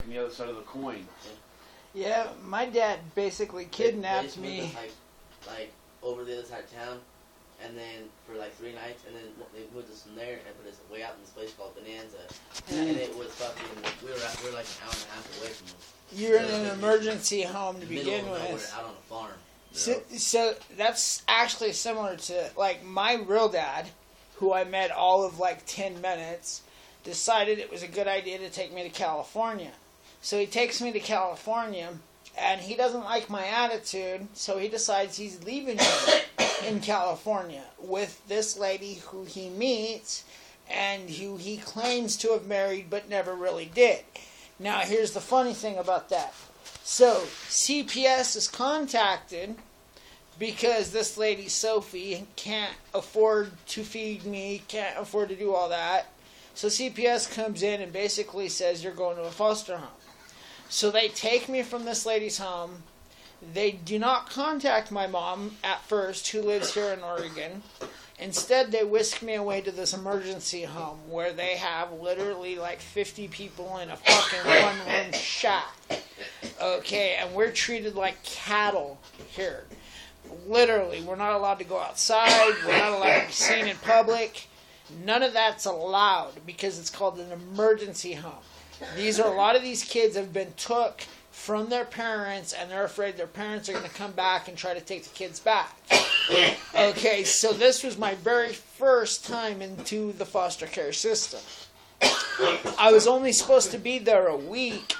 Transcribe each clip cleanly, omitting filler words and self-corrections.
on the other side of the coin. Yeah, my dad basically kidnapped me. Like over the other side of town, and then for like 3 nights, and then they moved us from there and put us way out in this place called Bonanza, and it was fucking. We were like an hour and a half away from them. You're in an emergency home to begin with. Nowhere, out on a farm. So that's actually similar to, like, my real dad, who I met all of like 10 minutes, decided it was a good idea to take me to California. So he takes me to California, and he doesn't like my attitude, so he decides he's leaving me in California with this lady who he meets and who he claims to have married but never really did. Now, here's the funny thing about that. So, CPS is contacted because this lady, Sophie, can't afford to feed me, can't afford to do all that. So CPS comes in and basically says, you're going to a foster home. So they take me from this lady's home. They do not contact my mom at first, who lives here in Oregon. Instead, they whisk me away to this emergency home where they have literally like 50 people in a fucking one-room shack. Okay, and we're treated like cattle here. Literally, we're not allowed to go outside. We're not allowed to be seen in public. None of that's allowed because it's called an emergency home. A lot of these kids have been took from their parents, and they're afraid their parents are going to come back and try to take the kids back. Okay, so this was my very first time into the foster care system. I was only supposed to be there a week.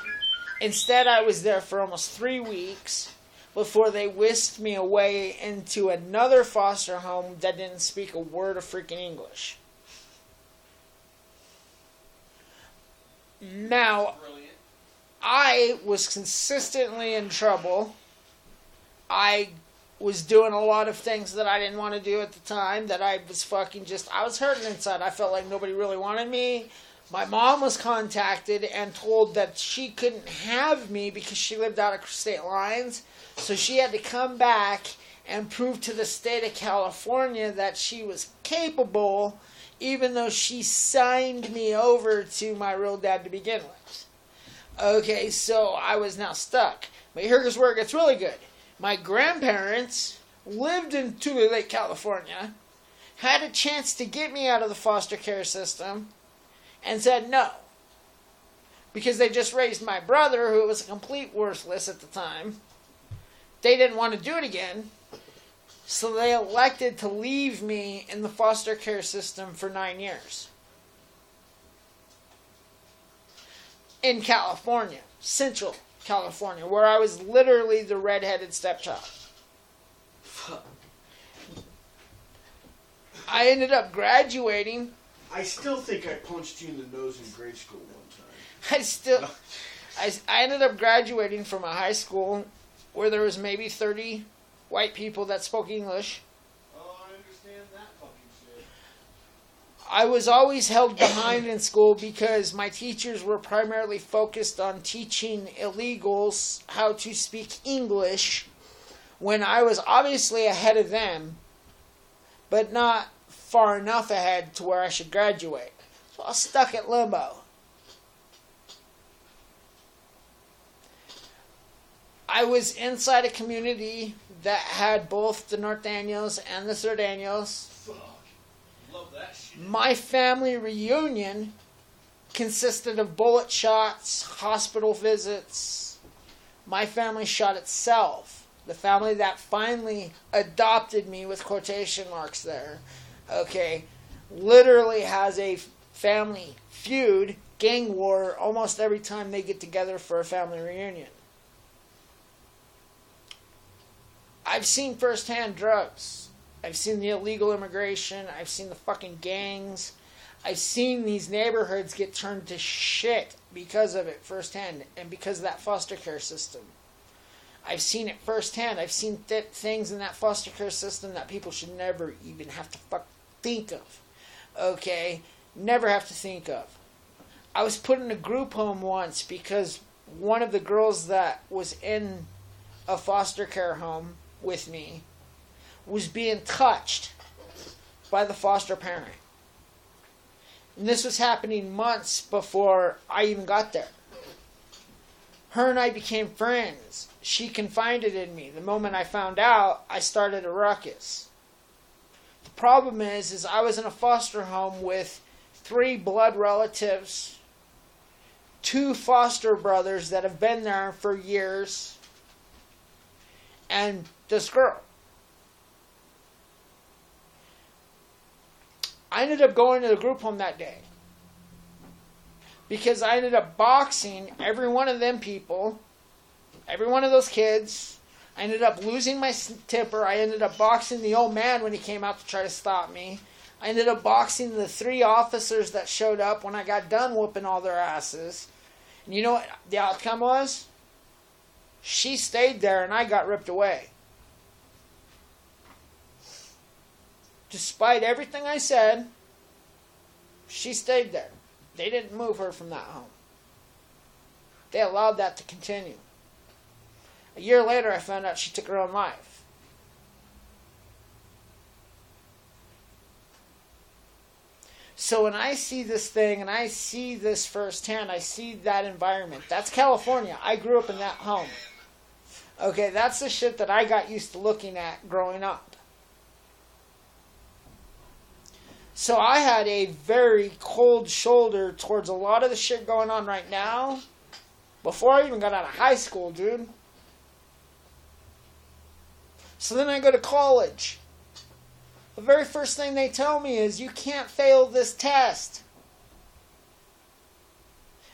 Instead, I was there for almost 3 weeks before they whisked me away into another foster home that didn't speak a word of freaking English. Now, I was consistently in trouble. I was doing a lot of things that I didn't want to do at the time, that I was I was hurting inside. I felt like nobody really wanted me. My mom was contacted and told that she couldn't have me because she lived out of state lines. So she had to come back and prove to the state of California that she was capable, even though she signed me over to my real dad to begin with. Okay, so I was now stuck. But here's where it gets really good. My grandparents lived in Tule Lake, California, had a chance to get me out of the foster care system, and said no. Because they just raised my brother, who was a complete worthless at the time. They didn't want to do it again. So they elected to leave me in the foster care system for 9 years. In California, Central California, where I was literally the redheaded stepchild. I ended up graduating. I still think I punched you in the nose in grade school one time. I ended up graduating from a high school where there was maybe 30 white people that spoke English. Oh, I understand that fucking shit. I was always held behind in school because my teachers were primarily focused on teaching illegals how to speak English, when I was obviously ahead of them, but not far enough ahead to where I should graduate. So I was stuck at limbo. I was inside a community that had both the North Daniels and the Sur Daniels. Fuck. Love that shit. My family reunion consisted of bullet shots, hospital visits. My family shot itself. The family that finally adopted me, with quotation marks there, okay, literally has a family feud, gang war, almost every time they get together for a family reunion. I've seen firsthand drugs. I've seen the illegal immigration. I've seen the fucking gangs. I've seen these neighborhoods get turned to shit because of it firsthand, and because of that foster care system. I've seen it firsthand. I've seen things in that foster care system that people should never even have to think of. Okay? Never have to think of. I was put in a group home once because one of the girls that was in a foster care home with me was being touched by the foster parent. And this was happening months before I even got there. Her and I became friends. She confided in me. The moment I found out, I started a ruckus. The problem is I was in a foster home with 3 blood relatives, 2 foster brothers that have been there for years, and this girl. I ended up going to the group home that day because I ended up boxing every one of them people, every one of those kids. I ended up losing my temper. I ended up boxing the old man when he came out to try to stop me. I ended up boxing the 3 officers that showed up when I got done whooping all their asses. And you know what the outcome was? She stayed there and I got ripped away. Despite everything I said, she stayed there. They didn't move her from that home. They allowed that to continue. A year later, I found out she took her own life. So when I see this thing and I see this firsthand, I see that environment. That's California. I grew up in that home. Okay, that's the shit that I got used to looking at growing up. So I had a very cold shoulder towards a lot of the shit going on right now before I even got out of high school, dude. So then I go to college. The very first thing they tell me is, you can't fail this test.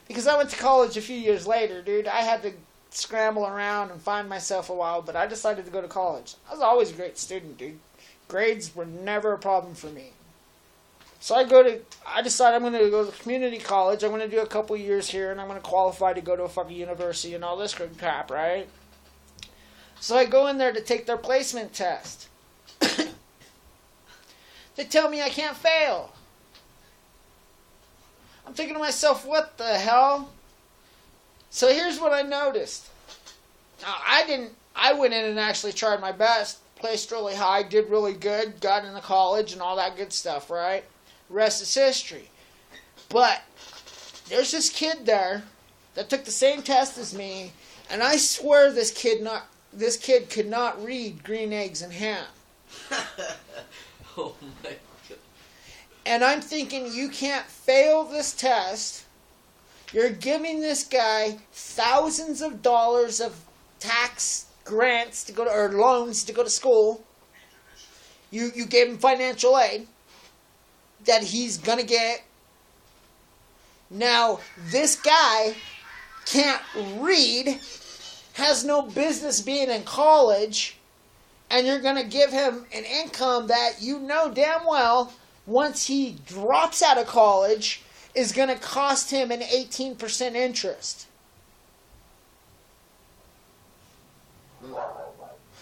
Because I went to college a few years later, dude. I had to scramble around and find myself a while, but I decided to go to college. I was always a great student, dude. Grades were never a problem for me. So I decide I'm going to go to community college. I'm going to do a couple years here, and I'm going to qualify to go to a fucking university and all this crap, right? So I go in there to take their placement test. They tell me I can't fail. I'm thinking to myself, what the hell? So here's what I noticed. Now, I went in and actually tried my best, placed really high, did really good, got into college and all that good stuff, right? Rest is history. But there's this kid there that took the same test as me, and I swear this kid could not read green eggs and ham. Oh my God. And I'm thinking, you can't fail this test. You're giving this guy thousands of dollars of tax grants to go to, or loans to go to school. You gave him financial aid that he's gonna get. Now, this guy can't read, has no business being in college, and you're going to give him an income that you know damn well, once he drops out of college, is going to cost him an 18% interest.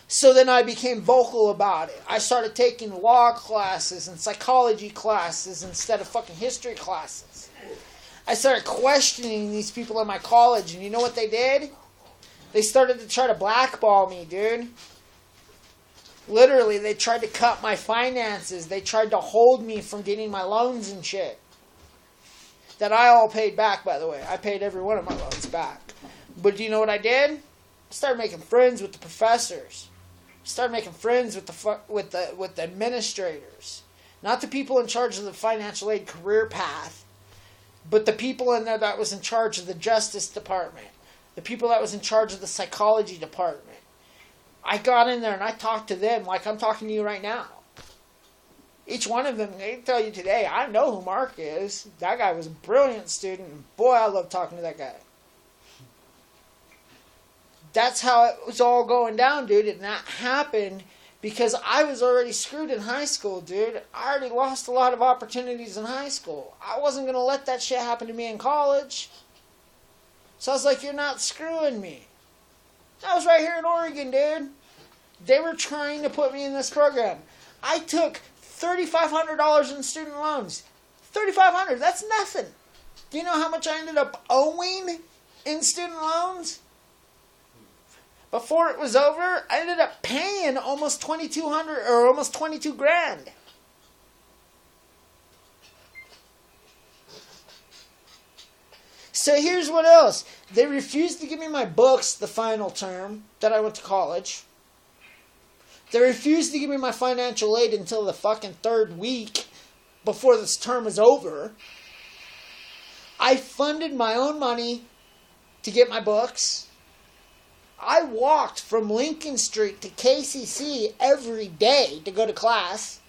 So then I became vocal about it. I started taking law classes and psychology classes instead of fucking history classes. I started questioning these people in my college, and you know what they did? They started to try to blackball me, dude. Literally, they tried to cut my finances. They tried to hold me from getting my loans and shit. That I all paid back, by the way. I paid every one of my loans back. But do you know what I did? I started making friends with the professors. I started making friends with the administrators. Not the people in charge of the financial aid career path, but the people in there that was in charge of the justice department. The people that was in charge of the psychology department. I got in there and I talked to them like I'm talking to you right now. Each one of them, they tell you today, I know who Mark is. That guy was a brilliant student. And boy, I love talking to that guy. That's how it was all going down, dude. And that happened because I was already screwed in high school, dude. I already lost a lot of opportunities in high school. I wasn't going to let that shit happen to me in college. So I was like, you're not screwing me. I was right here in Oregon, dude. They were trying to put me in this program. I took $3,500 in student loans. $3,500, that's nothing. Do you know how much I ended up owing in student loans? Before it was over, I ended up paying almost $2,200 or almost $22,000. So here's what else. They refused to give me my books the final term that I went to college. They refused to give me my financial aid until the fucking third week before this term was over. I funded my own money to get my books. I walked from Lincoln Street to KCC every day to go to class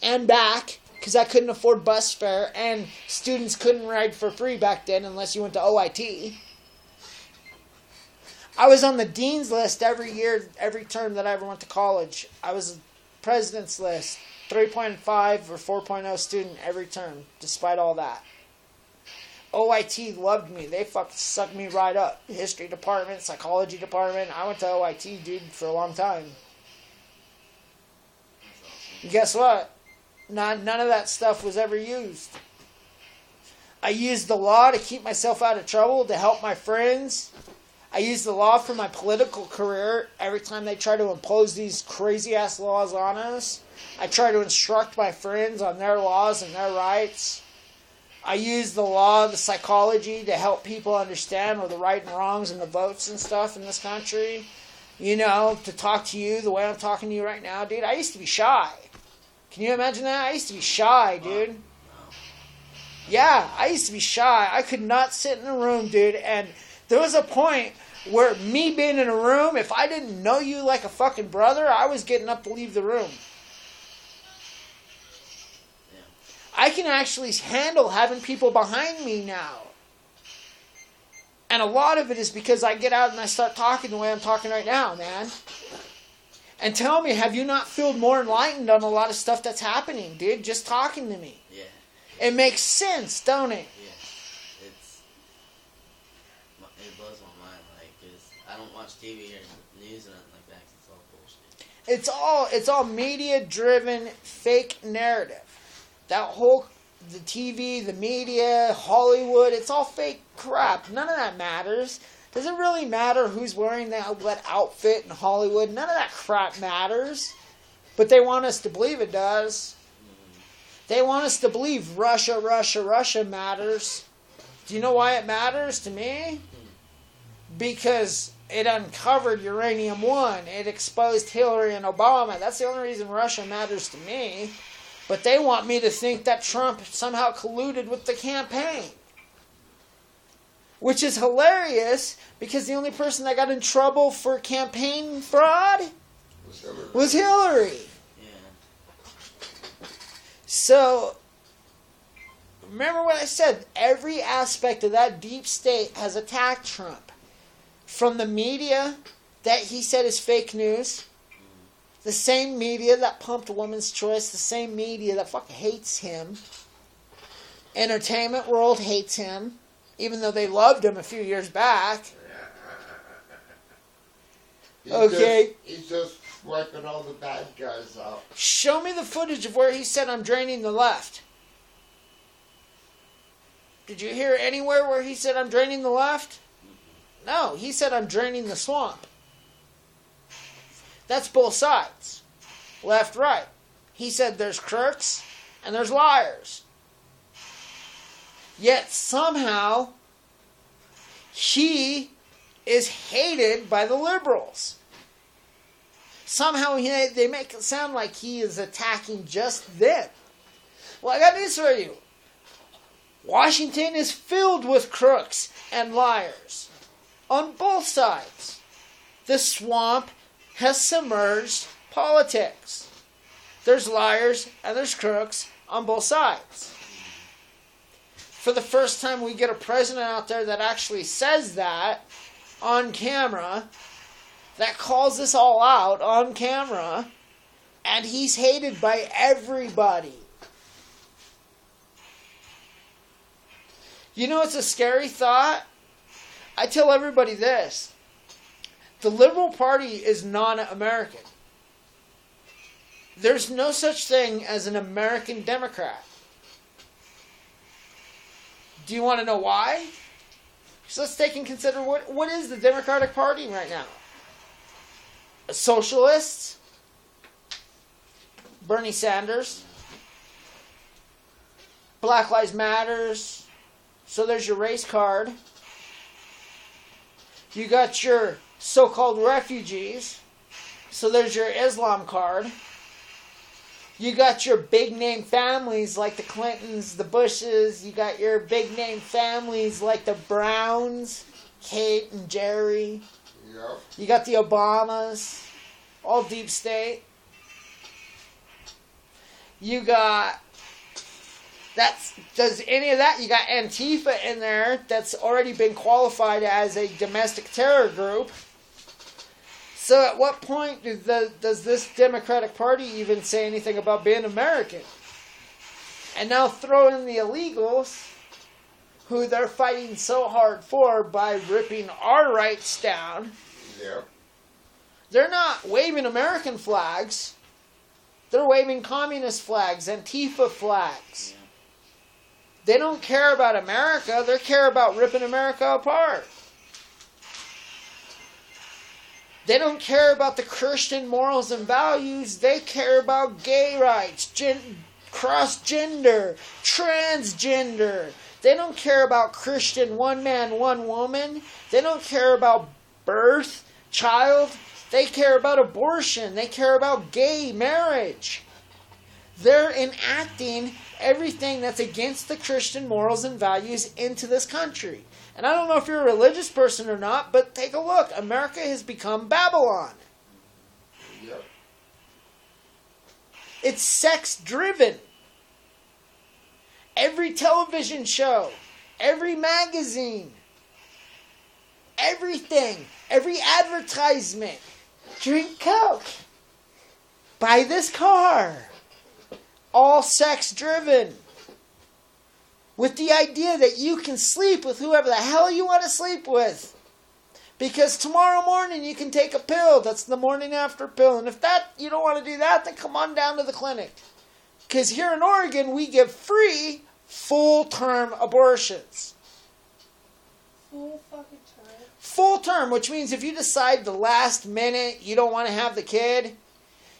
and back because I couldn't afford bus fare and students couldn't ride for free back then unless you went to OIT. I was on the dean's list every year, every term that I ever went to college. I was president's list, 3.5 or 4.0 student every term, despite all that. OIT loved me. They fucking sucked me right up. History department, psychology department. I went to OIT, dude, for a long time. And guess what? None of that stuff was ever used. I used the law to keep myself out of trouble, to help my friends. I used the law for my political career. Every time they try to impose these crazy-ass laws on us, I try to instruct my friends on their laws and their rights. I use the law, the psychology, to help people understand what the right and wrongs and the votes and stuff in this country. You know, to talk to you the way I'm talking to you right now, dude. I used to be shy. Can you imagine that? I used to be shy, dude. Yeah, I used to be shy. I could not sit in a room, dude. And there was a point where me being in a room, if I didn't know you like a fucking brother, I was getting up to leave the room. I can actually handle having people behind me now. And a lot of it is because I get out and I start talking the way I'm talking right now, man. And tell me, have you not felt more enlightened on a lot of stuff that's happening, dude? Just talking to me. Yeah. It makes sense, don't it? Yeah. It blows my mind, like, 'cause I don't watch TV or news or nothing like that, 'cause it's all bullshit. It's all media-driven fake narrative. That whole, the TV, the media, Hollywood, it's all fake crap. None of that matters. Does it really matter who's wearing that outfit in Hollywood? None of that crap matters. But they want us to believe it does. They want us to believe Russia matters. Do you know why it matters to me? Because it uncovered Uranium-1. It exposed Hillary and Obama. That's the only reason Russia matters to me. But they want me to think that Trump somehow colluded with the campaign. Which is hilarious, because the only person that got in trouble for campaign fraud was Hillary. Yeah. So, remember what I said. Every aspect of that deep state has attacked Trump. From the media that he said is fake news. The same media that pumped Woman's Choice. The same media that fucking hates him. Entertainment world hates him. Even though they loved him a few years back. He's just wiping all the bad guys out. Show me the footage of where he said, "I'm draining the left." Did you hear anywhere where he said, "I'm draining the left"? No, he said, "I'm draining the swamp." That's both sides. Left, right. He said there's crooks and there's liars. Yet somehow he is hated by the liberals. Somehow they make it sound like he is attacking just them. Well, I got news for you. Washington is filled with crooks and liars. On both sides. The swamp has submerged politics. There's liars and there's crooks on both sides. For the first time, we get a president out there that actually says that on camera, that calls this all out on camera, and he's hated by everybody. You know, it's a scary thought. I tell everybody this. The Liberal Party is non-American. There's no such thing as an American Democrat. Do you want to know why? So let's take and consider what is the Democratic Party right now? Socialists? Bernie Sanders? Black Lives Matters? So there's your race card. You got your so-called refugees. So there's your Islam card. You got your big name families like the Clintons, the Bushes. You got your big name families like the Browns, Kate and Jerry. Yep. You got the Obamas, all deep state. You got does any of that? You got Antifa in there that's already been qualified as a domestic terror group. So at what point does this Democratic Party even say anything about being American? And now throw in the illegals, who they're fighting so hard for by ripping our rights down. Yep. They're not waving American flags. They're waving communist flags, Antifa flags. They don't care about America. They care about ripping America apart. They don't care about the Christian morals and values. They care about gay rights, cross-gender, transgender. They don't care about Christian one man, one woman. They don't care about birth, child. They care about abortion. They care about gay marriage. They're enacting everything that's against the Christian morals and values into this country. And I don't know if you're a religious person or not, but take a look. America has become Babylon. Yep. It's sex-driven. Every television show, every magazine, everything, every advertisement. Drink Coke. Buy this car. All sex-driven. With the idea that you can sleep with whoever the hell you want to sleep with. Because tomorrow morning you can take a pill. That's the morning after pill. And if you don't want to do that, then come on down to the clinic. Because here in Oregon, we give free, full-term abortions. Full fucking term? Full term, which means if you decide the last minute you don't want to have the kid,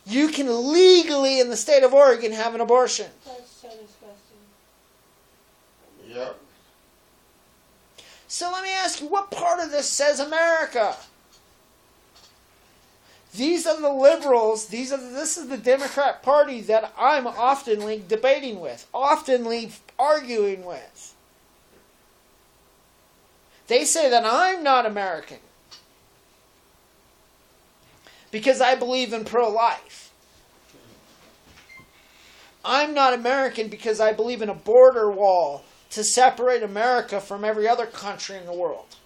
you can legally in the state of Oregon have an abortion. That's so disgusting. Yep. So let me ask you, what part of this says America? These are the liberals, this is the Democrat Party that I'm oftenly debating with, oftenly arguing with. They say that I'm not American because I believe in pro-life. I'm not American because I believe in a border wall to separate America from every other country in the world.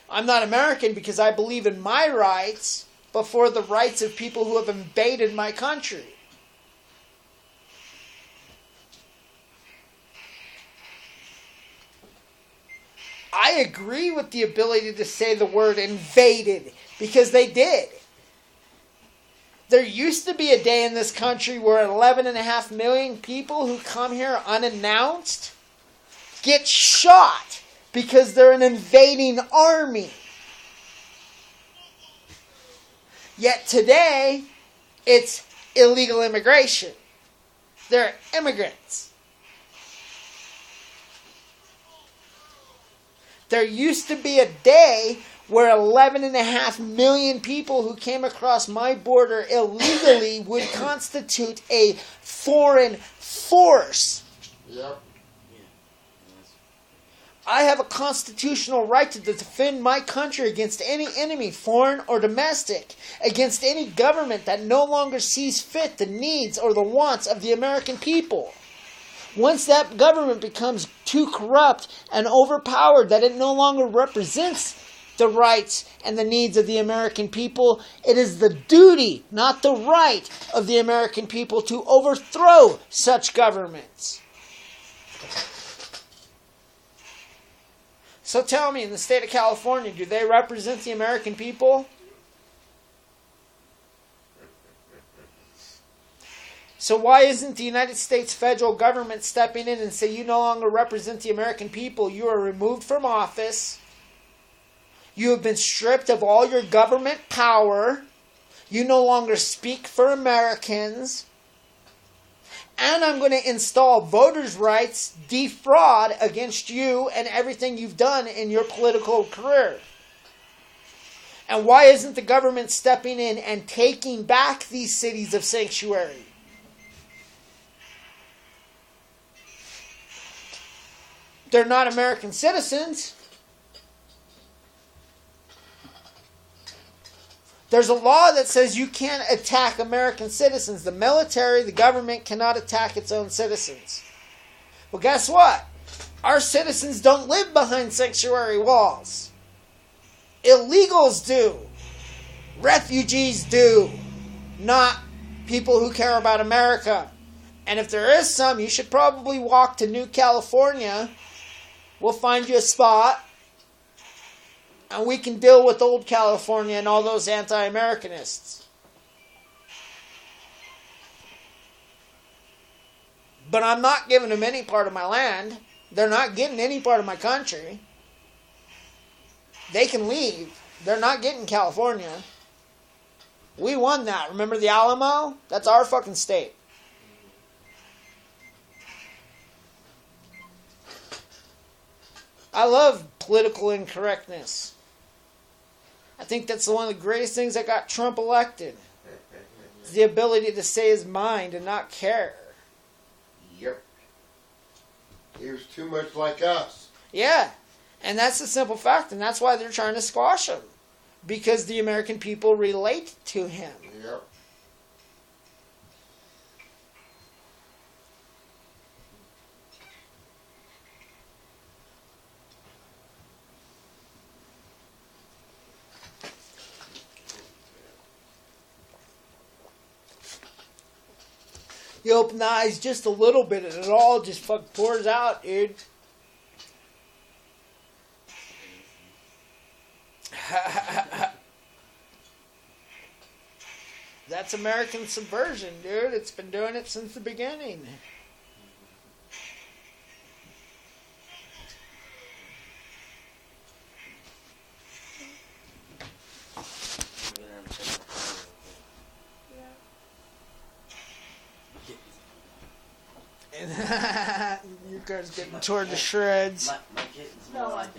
I'm not American because I believe in my rights before the rights of people who have invaded my country. I agree with the ability to say the word invaded because they did. There used to be a day in this country where 11.5 million people who come here unannounced get shot because they're an invading army. Yet today, it's illegal immigration. They're immigrants. There used to be a day where 11.5 million people who came across my border illegally would constitute a foreign force. Yep. I have a constitutional right to defend my country against any enemy, foreign or domestic, against any government that no longer sees fit the needs or the wants of the American people. Once that government becomes too corrupt and overpowered that it no longer represents the rights and the needs of the American people, it is the duty, not the right, of the American people to overthrow such governments. So tell me, in the state of California, do they represent the American people? So why isn't the United States federal government stepping in and say you no longer represent the American people? You are removed from office. You have been stripped of all your government power. You no longer speak for Americans. and I'm going to install voters' rights, defraud against you and everything you've done in your political career. And why isn't the government stepping in and taking back these cities of sanctuary? They're not American citizens. There's a law that says you can't attack American citizens. The military, the government cannot attack its own citizens. Well, guess what? Our citizens don't live behind sanctuary walls. Illegals do. Refugees do. Not people who care about America. And if there is some, you should probably walk to New California. We'll find you a spot. And we can deal with old California and all those anti-Americanists. But I'm not giving them any part of my land. They're not getting any part of my country. They can leave. They're not getting California. We won that. Remember the Alamo? That's our fucking state. I love political incorrectness. I think that's one of the greatest things that got Trump elected. It's the ability to say his mind and not care. Yep. He was too much like us. Yeah. And that's the simple fact. And that's why they're trying to squash him. Because the American people relate to him. Yep. You open the eyes just a little bit and it all just fucking pours out, dude. That's American subversion, dude. It's been doing it since the beginning. And your car's getting torn to shreds. My kitten's No. more like